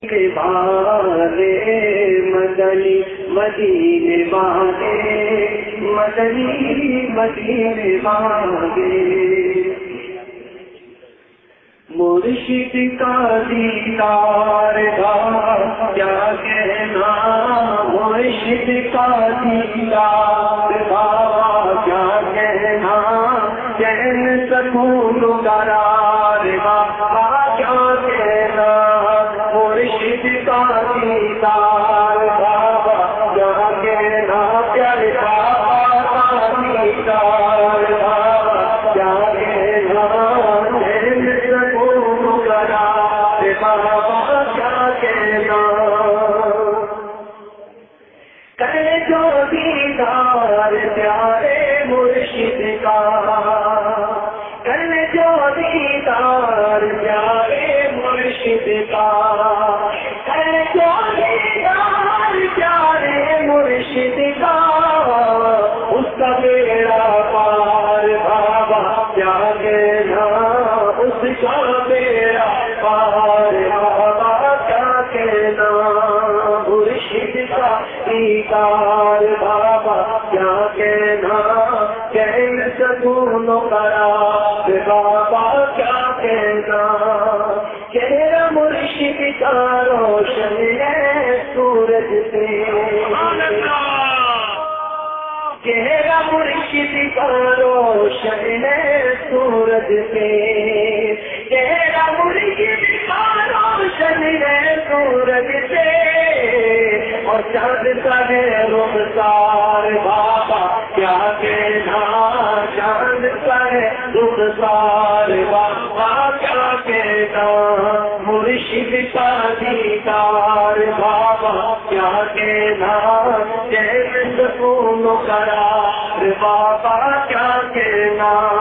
والے مدنی مدینے والے مدنی مدینے والے مرشد کا دیدار کا کیا کہنا مرشد کا دیدار کا کیا کہنا چین سکون قرار کا کیا کہنا مرشد کا دیدار بابا کیا کہنا پیارے بابا کا دیدار بابا کیا کہنا سکون قرار بابا کیا کہنا کرے جو دیدار پیارے مرشد کا کرے جو دیدار پیارے مرشد کا کرے جو دیدار پیارے مرشد کا اس کا بیڑا پار بابا کیا کہنا اس کا بیڑا پار بابا کیا کہنا مرشد کا دیدار بابا کیا کہنا چین سکون قرار بابا کیا کہنا چہرہ مرشد کا روشن ہے سورج سے چہرہ مرشد کا روشن ہے سورج سے چہرہ مرشد کا روشن ہے سورج سے اور چاند کا ہے رخسار بابا کیا کہنا چاند کا ہے رخسار بابا کیا کہنا مرشد کا دیدار بابا کیا کہنا چین سکون قرار بابا کیا کہنا